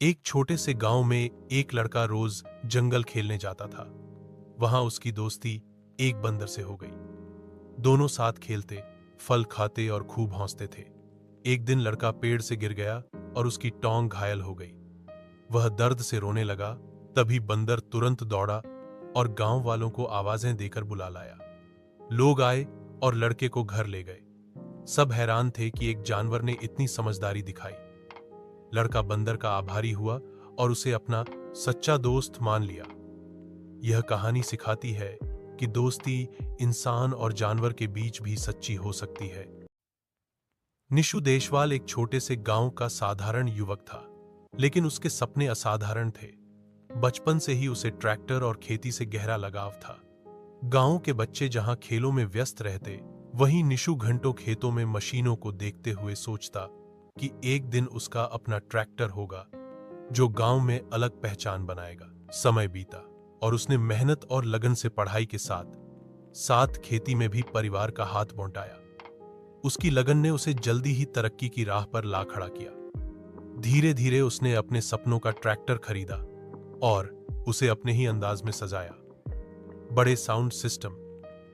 एक छोटे से गांव में एक लड़का रोज जंगल खेलने जाता था। वहां उसकी दोस्ती एक बंदर से हो गई। दोनों साथ खेलते, फल खाते और खूब हंसते थे। एक दिन लड़का पेड़ से गिर गया और उसकी टोंग घायल हो गई। वह दर्द से रोने लगा। तभी बंदर तुरंत दौड़ा और गांव वालों को आवाजें देकर बुला लाया। लोग आए और लड़के को घर ले गए। सब हैरान थे कि एक जानवर ने इतनी समझदारी दिखाई। लड़का बंदर का आभारी हुआ और उसे अपना सच्चा दोस्त मान लिया। यह कहानी सिखाती है कि दोस्ती इंसान और जानवर के बीच भी सच्ची हो सकती है। निशु देशवाल एक छोटे से गांव का साधारण युवक था, लेकिन उसके सपने असाधारण थे। बचपन से ही उसे ट्रैक्टर और खेती से गहरा लगाव था। गांव के बच्चे जहां खेलों में व्यस्त रहते, वहीं निशु घंटों खेतों में मशीनों को देखते हुए सोचता कि एक दिन उसका अपना ट्रैक्टर होगा जो गांव में अलग पहचान बनाएगा। समय बीता और उसने मेहनत और लगन से पढ़ाई के साथ साथ खेती में भी परिवार का हाथ बंटाया। उसकी लगन ने उसे जल्दी ही तरक्की की राह पर ला खड़ा किया। धीरे धीरे उसने अपने सपनों का ट्रैक्टर खरीदा और उसे अपने ही अंदाज में सजाया। बड़े साउंड सिस्टम,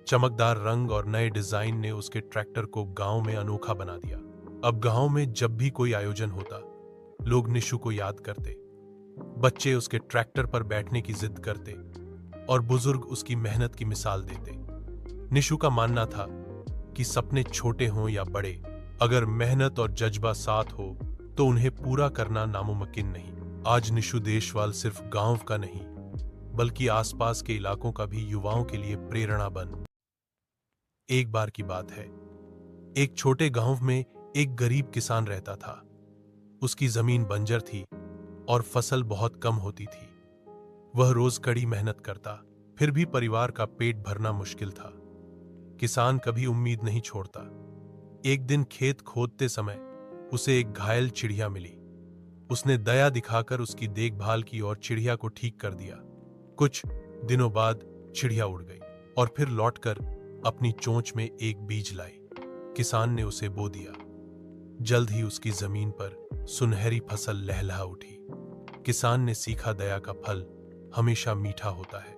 चमकदार रंग और नए डिजाइन ने उसके ट्रैक्टर को गांव में अनोखा बना दिया। अब गांव में जब भी कोई आयोजन होता, लोग निशु को याद करते। बच्चे उसके ट्रैक्टर पर बैठने की जिद करते और बुजुर्ग उसकी मेहनत की मिसाल देते। निशु का मानना था कि सपने छोटे हों या बड़े, अगर मेहनत और जज्बा साथ हो तो उन्हें पूरा करना नामुमकिन नहीं। आज निशु देशवाल सिर्फ गांव का नहीं, बल्कि आसपास के इलाकों का भी युवाओं के लिए प्रेरणा बन। एक बार की बात है, एक छोटे गांव में एक गरीब किसान रहता था। उसकी जमीन बंजर थी और फसल बहुत कम होती थी। वह रोज कड़ी मेहनत करता, फिर भी परिवार का पेट भरना मुश्किल था। किसान कभी उम्मीद नहीं छोड़ता। एक दिन खेत खोदते समय उसे एक घायल चिड़िया मिली। उसने दया दिखाकर उसकी देखभाल की और चिड़िया को ठीक कर दिया। कुछ दिनों बाद चिड़िया उड़ गई और फिर लौटकर अपनी चोंच में एक बीज लाई। किसान ने उसे बो दिया। जल्द ही उसकी जमीन पर सुनहरी फसल लहलहा उठी। किसान ने सीखा, दया का फल हमेशा मीठा होता है।